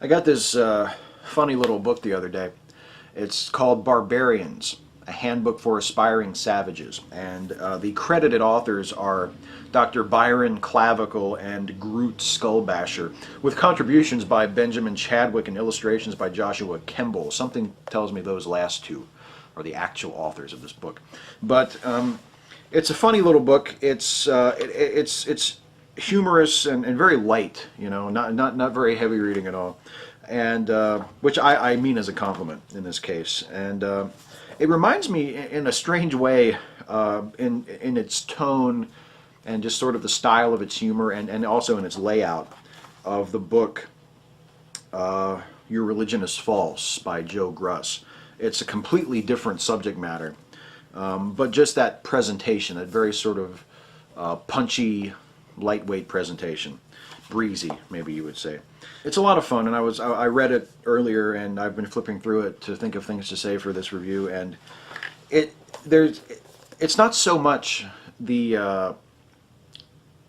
I got this funny little book the other day. It's called Barbarians, a Handbook for Aspiring Savages. And the credited authors are Dr. Byron Clavicle and Groot Skullbasher, with contributions by Benjamin Chadwick and illustrations by Joshua Kemble. Something tells me those last two are the actual authors of this book. But it's a funny little book. It's humorous and very light, you know, not very heavy reading at all, and which I mean as a compliment in this case. And it reminds me in a strange way, in its tone and just sort of the style of its humor, and also in its layout, of the book Your Religion is False by Joe Gruss. It's a completely different subject matter, but just that presentation, that very sort of punchy, lightweight presentation, breezy, maybe you would say. It's a lot of fun, and I read it earlier, and I've been flipping through it to think of things to say for this review, and it's not so much that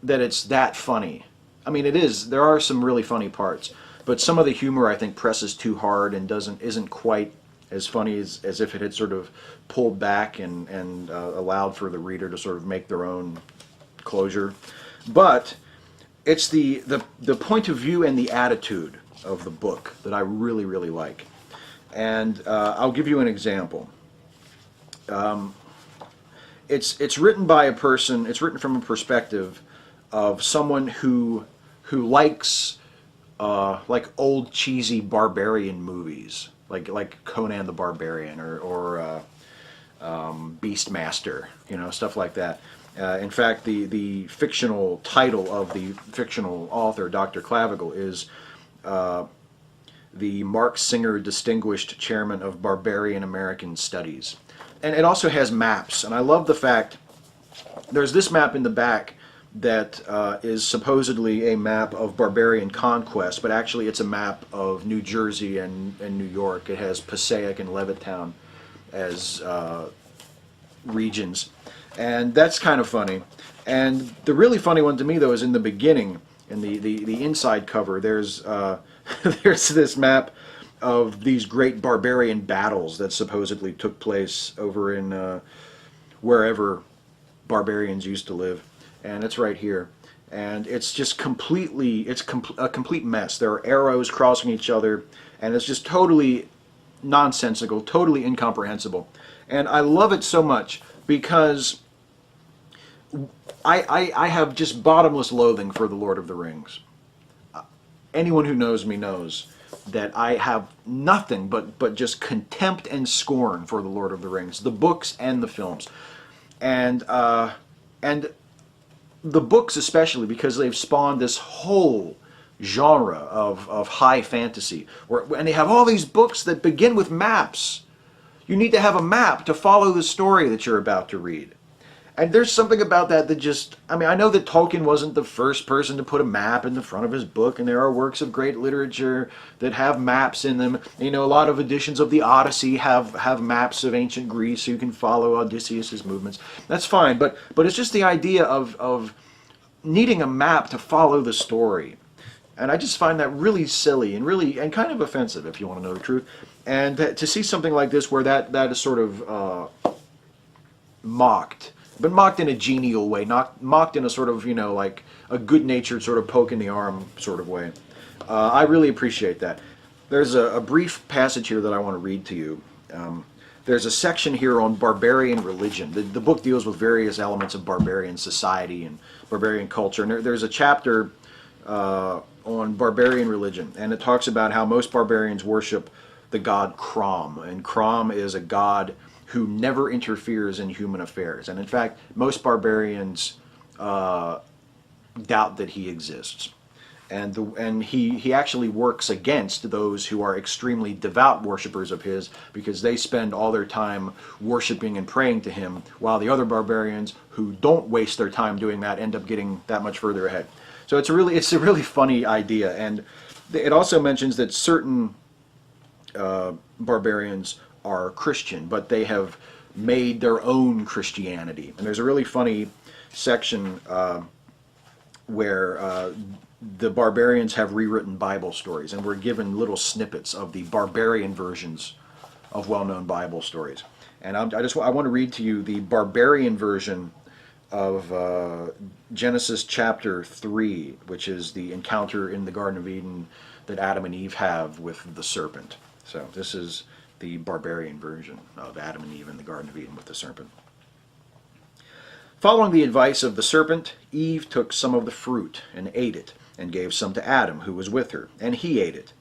it's that funny. I mean, it is. There are some really funny parts, but some of the humor I think presses too hard and isn't quite as funny as if it had sort of pulled back and allowed for the reader to sort of make their own closure. But it's the point of view and the attitude of the book that I really, really like. And I'll give you an example. It's written by a person, it's written from a perspective of someone who likes like old cheesy barbarian movies, like Conan the Barbarian or Beastmaster, you know, stuff like that. In fact, the fictional title of the fictional author, Dr. Clavicle, is the Mark Singer Distinguished Chairman of Barbarian American Studies. And it also has maps, and I love the fact there's this map in the back that is supposedly a map of barbarian conquest, but actually it's a map of New Jersey and New York. It has Passaic and Levittown as regions. And that's kind of funny. And the really funny one to me, though, is in the beginning, in the inside cover. There's there's this map of these great barbarian battles that supposedly took place over in wherever barbarians used to live. And it's right here. And it's just completely, a complete mess. There are arrows crossing each other, and it's just totally nonsensical, totally incomprehensible. And I love it so much because I have just bottomless loathing for The Lord of the Rings. Anyone who knows me knows that I have nothing but just contempt and scorn for The Lord of the Rings, the books and the films. And the books especially, because they've spawned this whole genre of high fantasy, and they have all these books that begin with maps. You need to have a map to follow the story that you're about to read. And there's something about that just, I mean, I know that Tolkien wasn't the first person to put a map in the front of his book, and there are works of great literature that have maps in them. You know, a lot of editions of the Odyssey have maps of ancient Greece so you can follow Odysseus's movements. That's fine, but it's just the idea of needing a map to follow the story. And I just find that really silly and kind of offensive, if you want to know the truth. And to see something like this where that is sort of mocked, but mocked in a genial way, not mocked in a sort of, you know, like a good-natured sort of poke in the arm sort of way. I really appreciate that. There's a brief passage here that I want to read to you. There's a section here on barbarian religion. The book deals with various elements of barbarian society and barbarian culture. And there's a chapter on barbarian religion, and it talks about how most barbarians worship the god Crom. And Crom is a god who never interferes in human affairs. And in fact, most barbarians doubt that he exists. And he actually works against those who are extremely devout worshipers of his, because they spend all their time worshiping and praying to him, while the other barbarians who don't waste their time doing that end up getting that much further ahead. So it's a really funny idea. And it also mentions that certain barbarians are Christian, but they have made their own Christianity. And there's a really funny section where the barbarians have rewritten Bible stories, and we're given little snippets of the barbarian versions of well-known Bible stories. And I want to read to you the barbarian version of Genesis chapter 3, which is the encounter in the Garden of Eden that Adam and Eve have with the serpent. So this is the barbarian version of Adam and Eve in the Garden of Eden with the serpent. Following the advice of the serpent, Eve took some of the fruit and ate it, and gave some to Adam, who was with her, and he ate it.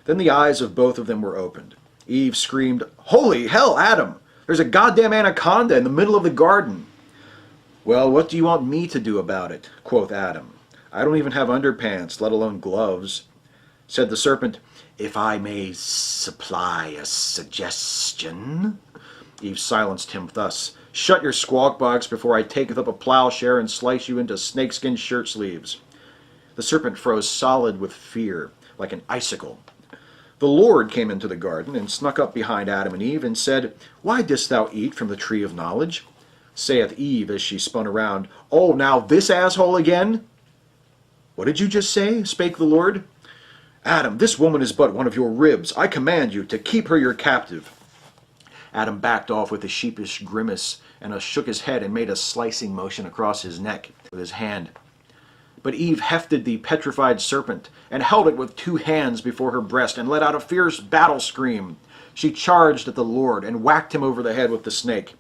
Then the eyes of both of them were opened. Eve screamed, "Holy hell, Adam! There's a goddamn anaconda in the middle of the garden." "Well, what do you want me to do about it?" quoth Adam. "I don't even have underpants, let alone gloves." Said the serpent, "If I may supply a suggestion." Eve silenced him thus, "Shut your squawk box before I taketh up a plowshare and slice you into snakeskin shirt sleeves." The serpent froze solid with fear, like an icicle. The Lord came into the garden and snuck up behind Adam and Eve and said, "Why didst thou eat from the tree of knowledge?" Saith Eve as she spun around, "Oh, now this asshole again?" "What did you just say?" spake the Lord. "Adam, this woman is but one of your ribs. I command you to keep her your captive." Adam backed off with a sheepish grimace and shook his head and made a slicing motion across his neck with his hand. But Eve hefted the petrified serpent and held it with 2 hands before her breast and let out a fierce battle scream. She charged at the Lord and whacked him over the head with the snake.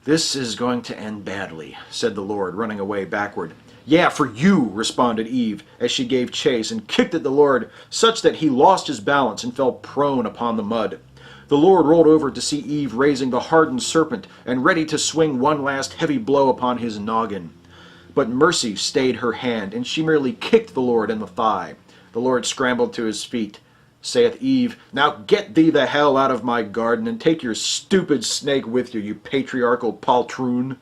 "This is going to end badly," said the Lord, running away backward. "Yeah, for you," responded Eve as she gave chase and kicked at the Lord such that he lost his balance and fell prone upon the mud. The Lord rolled over to see Eve raising the hardened serpent and ready to swing one last heavy blow upon his noggin. But mercy stayed her hand, and she merely kicked the Lord in the thigh. The Lord scrambled to his feet. Saith Eve, "Now get thee the hell out of my garden, and take your stupid snake with you, you patriarchal poltroon."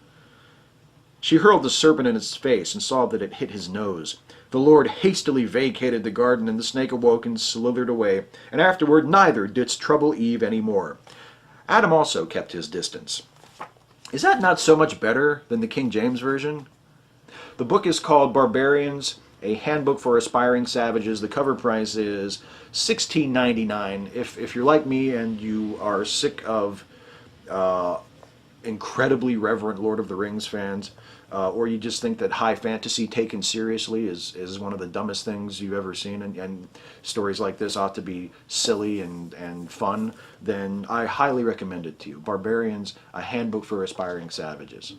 She hurled the serpent in his face and saw that it hit his nose. The Lord hastily vacated the garden, and the snake awoke and slithered away, and afterward neither didst trouble Eve any more. Adam also kept his distance. Is that not so much better than the King James Version? The book is called Barbarians, a Handbook for Aspiring Savages. The cover price is $16.99. If you're like me and you are sick of incredibly reverent Lord of the Rings fans, or you just think that high fantasy taken seriously is one of the dumbest things you've ever seen, and stories like this ought to be silly and fun, then I highly recommend it to you. Barbarians, a Handbook for Aspiring Savages.